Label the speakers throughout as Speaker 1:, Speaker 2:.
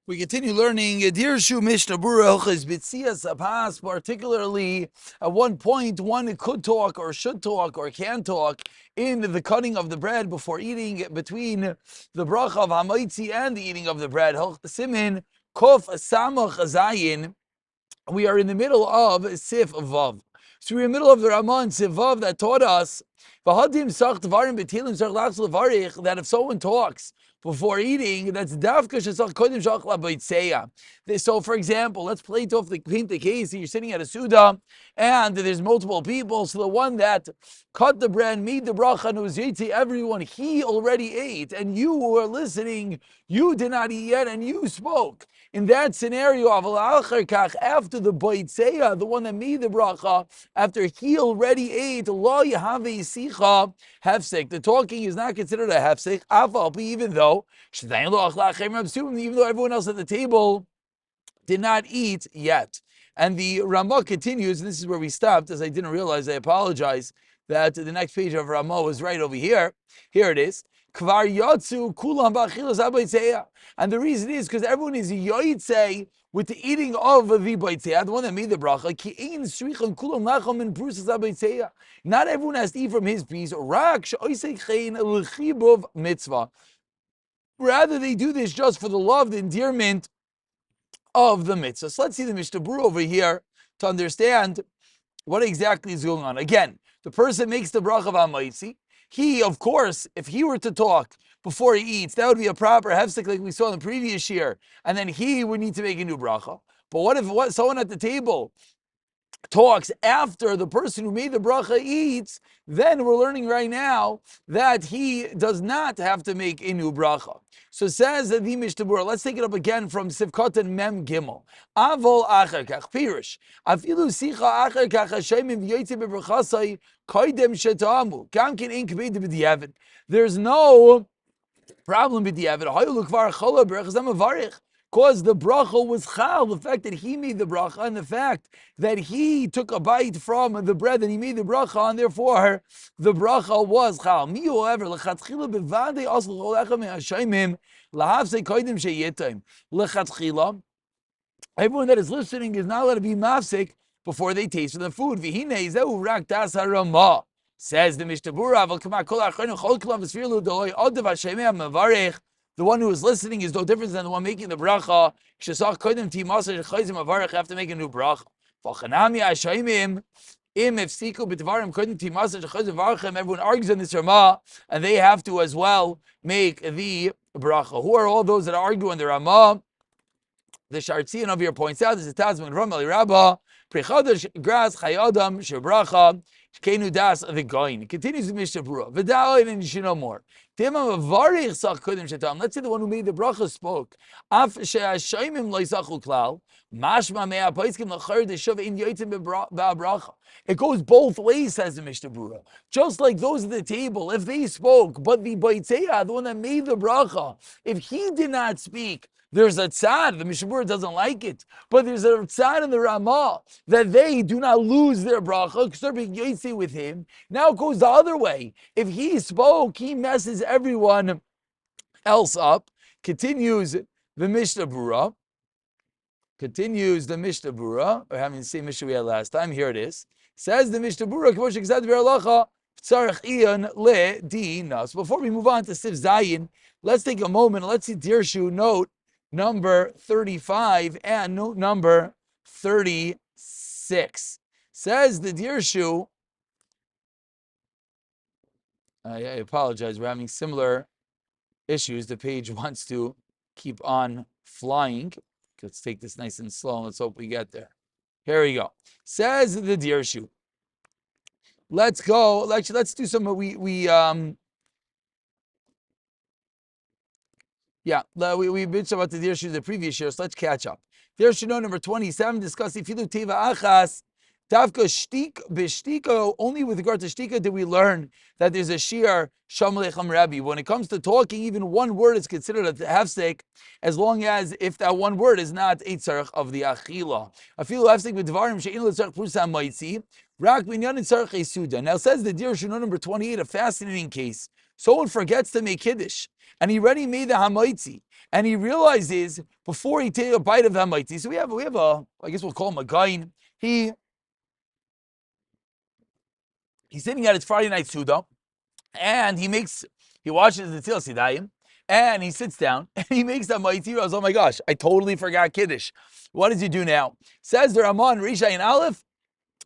Speaker 1: We continue learning Dirshu Mishnah Berurah Hilchos Betzias Hapas. Particularly, at one point, one could talk or should talk or can talk in the cutting of the bread before eating, between the bracha of Hamaitzi and the eating of the bread. Siman Kof Samach Zayin. We are in the middle of Sif Vav. So we're in the middle of the Ramah and Sif Vav that taught us that if someone talks before eating, that's dafka shesach kodim shach laboitzeya. So, for example, let's paint the case. You're sitting at a suda, and there's multiple people. So the one that cut the bread, made the bracha, and was yitzi everyone, he already ate, and you who are listening, you did not eat yet, and you spoke. In that scenario, after the boitzeya, the one that made the bracha, after he already ate, lo yahave sicha hefsek. The talking is not considered a hefsek, even though everyone else at the table did not eat yet. And the Ramah continues, and this is where we stopped, as I didn't realize, I apologize, that the next page of Ramah was right over here. Here it is. Kvar yatsu kulam ba'achilas habaytzeya. And the reason is because everyone is yoytze with the eating of the baytzeya, the one that made the bracha. Ki ein srichon kulam lacham in brusas habaytzeya. Not everyone has to eat from his piece. Rak she'oisei chein l'chibov mitzvah. Rather, they do this just for the love, the endearment of the mitzvah. So let's see the Mishnah Berurah over here to understand what exactly is going on. Again, the person makes the bracha of Hamaitzi. He, of course, if he were to talk before he eats, that would be a proper hefsek like we saw in the previous year, and then he would need to make a new bracha. But what if someone at the table talks after the person who made the bracha eats? Then we're learning right now that he does not have to make a new bracha. So says the Mishnah Berurah. Let's take it up again from Sivkot and Mem Gimel. Avol acher kach pirish. Afilu sicha acher kach hashemim v'yoytze bebrachasai koidem shetamu. Gam kin ein kaved b'diavad. There's no problem b'diavad. Hayu lukvar chola berachas amavarich. Because the bracha was chal, the fact that he made the bracha, and the fact that he took a bite from the bread and he made the bracha, and therefore the bracha was chal. Mi however, lechatchila bevadei asl cholechem me'ashayimim lahavsei koidim sheyetim. Lechatchila, everyone that is listening is not allowed to be mafsik before they taste the food. V'hinei zehu rak das harama. Says the Mishnah Berurah, Aval kama kol achronim chol klam v'sfirlu doloi odav hashemei mavarech. The one who is listening is no different than the one making the bracha. Have to make a new bracha. Everyone argues in this Ramah, and they have to as well make the bracha. Who are all those that argue in the Ramah? The Shartzian over here points out this is Tazman Ramali Rabbah, Prechodesh Gras Chayodam Shebracha, Kenu Das the Goin. It continues with Mishnah Berurah. V'da'oin and you should know more. Let's say the one who made the bracha spoke. Af she'ashayimim lo yisachu klal. Mashma me'a paiskim l'chayr deshav in yoytzim ba'bracha. It goes both ways, says the Mishnah Berurah. Just like those at the table, if they spoke, but the baitzeya, the one that made the bracha, if he did not speak, there's a tzad. The Mishnah Berurah doesn't like it, but there's a tzad in the Ramah that they do not lose their bracha because they're being yotze with him. Now it goes the other way. If he spoke, he messes everyone else up. Continues the Mishnah Berurah. We're having the same Mishnah we had last time. Here it is. Says the Mishnah Berurah, so before we move on to Sif Zayin, let's take a moment and let's see Dirshu note number 35 and note number 36. Says the Dirshu, I apologize, we're having similar issues. The page wants to keep on flying. Let's take this nice and slow and let's hope we get there. Here we go. Says the Dirshu. Let's go. Let's do some. We bitched about the Dirshu the previous year, so let's catch up. Dirshu number 27 discussing Filu Teva Achas. Davka shtik b'shtika. Only with regard to shtika did we learn that there's a shiur sham lechem rabbi. When it comes to talking, even one word is considered a hefsek, as long as if that one word is not a tzarech of the achila. Afilu hefsek b'dvarim she'in l'tzarech prusa maitzi rak b'inyan tzarech esuda. Now says the Dirshu number 28, a fascinating case. someone forgets to make kiddush, and he already made the hamaitzi, and he realizes before he takes a bite of the hamaitzi. So we have a, I guess we'll call him a gain. He's sitting at his Friday night suda, and he watches the Tzilas Yadayim, and he sits down and he makes that hamaitzi. He goes, oh my gosh, I totally forgot kiddush. What does he do now? Says the Ramah in Risha and Aleph,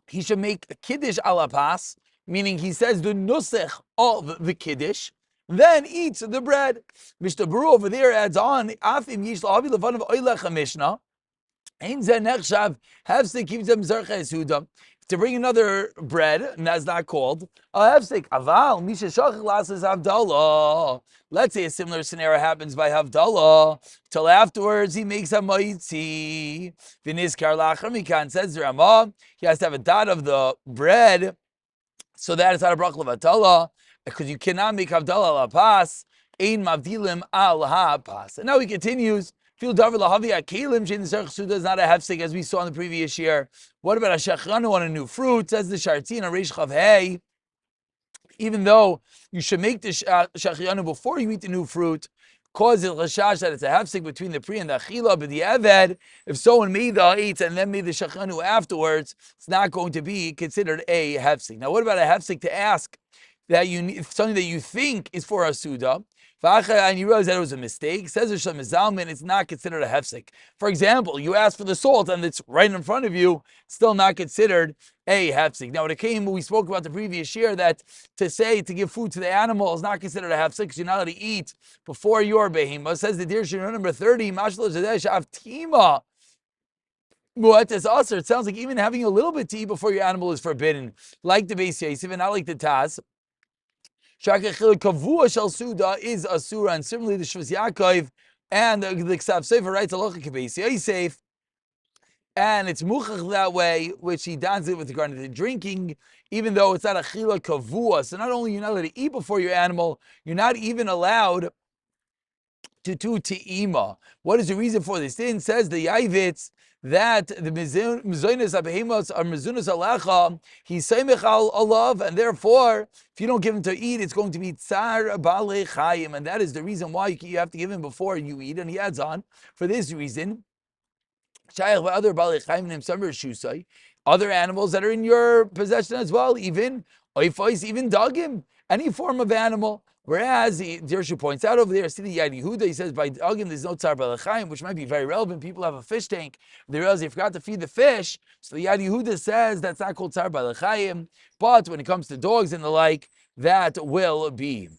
Speaker 1: he should make a kiddush ala pas, meaning he says the nusach of the kiddush, then eats the bread. Mishnah Berurah over there adds on, afim yish la'avi lefanav oilech mishnah, ein zeh nechshav hefsek kivzem zercha esudam. To bring another bread, and that's not called a hefsek. Aval misha shachach lasses havdalah. Let's say a similar scenario happens by havdalah. Till afterwards he makes a maitzi. V'nizkar lachar mikan, says the Ramah, he has to have a dot of the bread, so that is not a bracha levatala, because you cannot make havdalah al pas. Ein mavdilim al hapas. And now he continues. Fil davar lahavi akelim shein zerch suda is not a hefsek, as we saw in the previous year. What about a shechranu on a new fruit? Says the Shartin on Reish Chav Hey. Even though you should make the shechranu before you eat the new fruit, cause it chashash that it's a hefsek between the pre and the achila. But the eved, if someone made the eitz and then made the shechranu afterwards, it's not going to be considered a hefsek. Now, what about a hefsek to ask that you need something that you think is for a suda, and you realize that it was a mistake? Says Rishon Mizalman, it's not considered a hefsek. For example, you ask for the salt and it's right in front of you, still not considered a hefsek. Now, we spoke about the previous year that to give food to the animal is not considered a hefsek because you're not allowed to eat before your behemah. Says the Dirshu number 30, Mashal Zadesh Avtima. It sounds like even having a little bit to eat before your animal is forbidden, like the Beis Yosef and not like the Taz. Shakachil kavua shel suda is asura, and similarly the Shvus Yaakov and the Ksav Sefer writes halacha k'Beis Yosef, and it's muchach that way, which he does it with regard to the drinking, even though it's not a chila kavua. So not only you're not allowed to eat before your animal, you're not even allowed to do te'ima. What is the reason for this? Then says the Yavitz that the mizonos abehemos are mizunos alecha. He's seimech al alav, and therefore, if you don't give him to eat, it's going to be tsar balei chayim, and that is the reason why you have to give him before you eat. And he adds on, for this reason, shayach other balei chayim named samar shusay, other animals that are in your possession as well, even oifos, even dagim, any form of animal. Whereas Dirshu points out over there, see the Yad Yehuda, he says by dagim there's no tzar balachayim, which might be very relevant. People have a fish tank, they realize they forgot to feed the fish, so the Yad Yehuda says that's not called tzar balachayim. But when it comes to dogs and the like, that will be.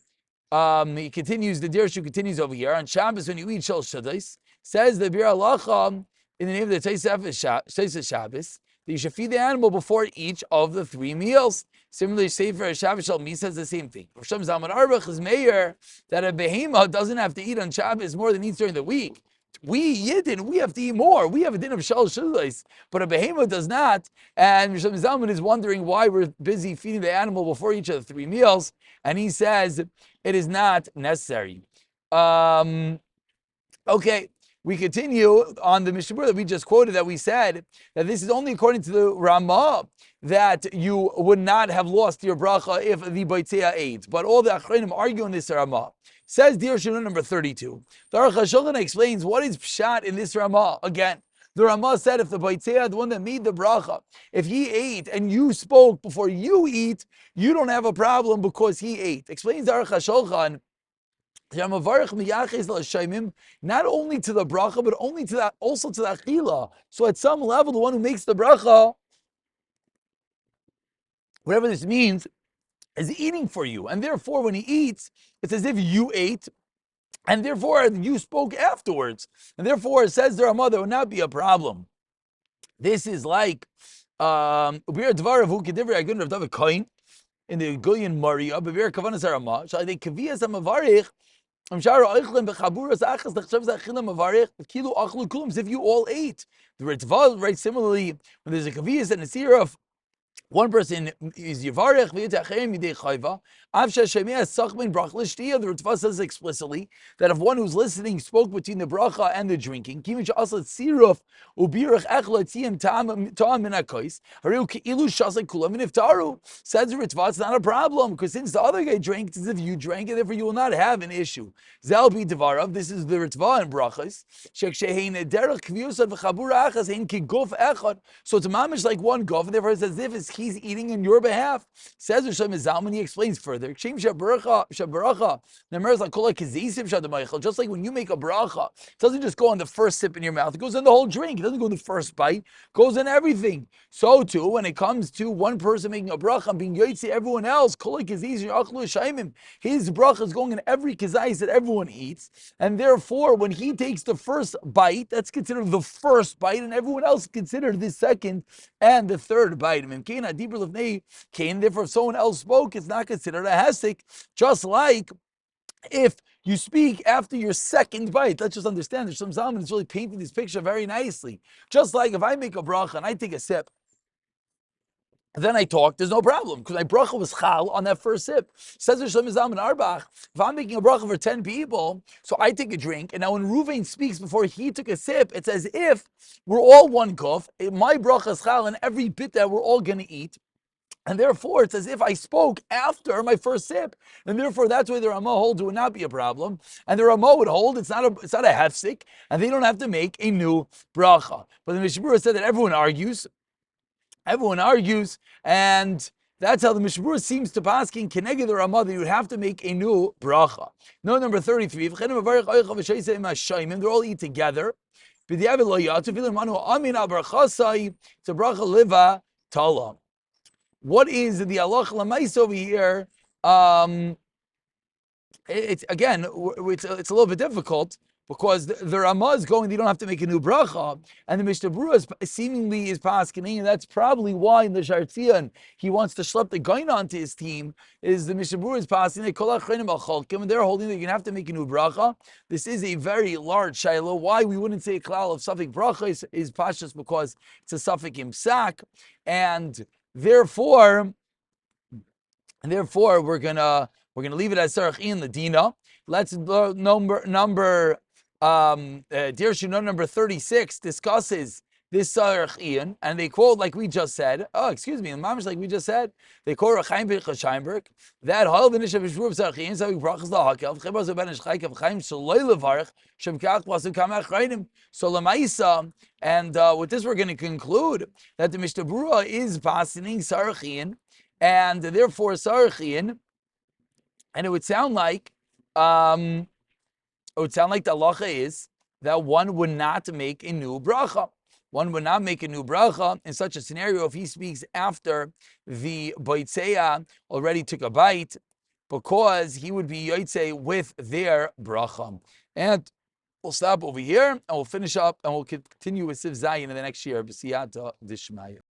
Speaker 1: He continues. The Dirshu continues over here on Shabbos when you eat shel shaddais. Says the Bir Halacha in the name of the Tosefes Shabbos, that you should feed the animal before each of the 3 meals. Similarly, Sefer Shabbos Shalmi says the same thing. Rosh Zalman Arbach is mayor that a behemah doesn't have to eat on Shabbos more than eats during the week. We Yidden, we have to eat more. We have a din of shal shulais, but a behemoth does not. And Rosh Zalman is wondering why we're busy feeding the animal before each of the 3 meals, and he says it is not necessary. Okay. We continue on the Mishnah that we just quoted, that we said that this is only according to the Ramah that you would not have lost your bracha if the Betzias ate. But all the Achronim argue in this Ramah. Says Dirshu number 32. The Aruch HaShulchan explains what is pshat in this Ramah. Again, the Ramah said if the Betzias, the one that made the bracha, if he ate and you spoke before you eat, you don't have a problem because he ate. Explains the Aruch HaShulchan, not only to the bracha, but only to that, also to the achila. So at some level, the one who makes the bracha, whatever this means, is eating for you. And therefore, when he eats, it's as if you ate, and therefore you spoke afterwards. And therefore, it says there would not be a problem. This is like in the Goyen Maria, but we're Kavanas Arama. Shall I think Kaviyas Amavarich? If you all ate. The Ritva writes similarly, when there's a kaviyas and a sirah of One person is Yivarech v'yitachem midei chayva. Avsha shemia sachmin brach l'shtiya. The Ritva says explicitly that if one who's listening spoke between the bracha and the drinking, kivin she'asat siruf ubirach echla tiyim ta'am min hakois hariu keilu shasek kulam niftaru. Says the Ritva, it's not a problem because since the other guy drank, it's as if you drank, and therefore you will not have an issue. Zal bi devarav. This is the Ritva in brachas. Shek shehein derech kviyusad v'chabura achas hein ki guf echad. So it's mamish like one guf, and therefore it's as if he's eating on your behalf. Says Rishonim Zalman, he explains further. Just like when you make a bracha, it doesn't just go on the first sip in your mouth, it goes in the whole drink. It doesn't go in the first bite, it goes in everything. So too, when it comes to one person making a bracha and being yotzi everyone else, his bracha is going in every kizayis that everyone eats, and therefore when he takes the first bite, that's considered the first bite, and everyone else considered the second and the third bite. Therefore, if someone else spoke, it's not considered a hesek. Just like if you speak after your second bite. Let's just understand that Shem Zalman is really painting this picture very nicely. Just like if I make a bracha and I take a sip, then I talk, there's no problem, because my bracha was chal on that first sip. Says Rishonim Zalman Arbach, if I'm making a bracha for 10 people, so I take a drink, and now when Ruvain speaks before he took a sip, it's as if we're all one guf, my bracha is chal, and every bit that we're all going to eat. And therefore, it's as if I spoke after my first sip, and therefore that's why the Ramah holds it would not be a problem, and the Ramah would hold it's not a hefsek, and they don't have to make a new bracha. But the Mishabura said that everyone argues, and that's how the Mishabura seems to paskin keneged the Ramah that you would have to make a new bracha. No, number 33. They're all eat together. It's a bracha liva tala. What is the halach lamais over here? It's again, it's a little bit difficult because the Ramah is going. They don't have to make a new bracha, and the Mishnah Berurah seemingly is paskening, and that's probably why in the Shartzian he wants to schlep the gain onto his team. Is the Mishnah Berurah is passing the kol achreinim al cholkim, and they're holding that you have to make a new bracha. This is a very large shiloh. Why we wouldn't say a klal of suffix bracha is pashas because it's a suffix imsak, and therefore we're gonna leave it as Sarach in the Dina. Let's number Dirshu number 36 discusses this Sarach Ian, and they quote like we just said. Oh, excuse me, mamish like we just said. They quote Rechaim Chashimberg that Hal v'nishav Yishruv Sarach Ian Savik Brachas LaHakel V'Chibaz Ben Shchaykav Chaim Shaloi Levarich Shem Kach Pasuk Kamach Chayim So Lamaisa. And with this, we're going to conclude that the Mishnah Berurah is passing Sarach Ian, and therefore Sarach Ian, and it would sound like the halacha is that one would not make a new bracha. One would not make a new bracha in such a scenario if he speaks after the Betzias already took a bite, because he would be yotzei with their bracha. And we'll stop over here, and we'll finish up, and we'll continue with Siv Zayin in the next year. B'siyata Dishmaya.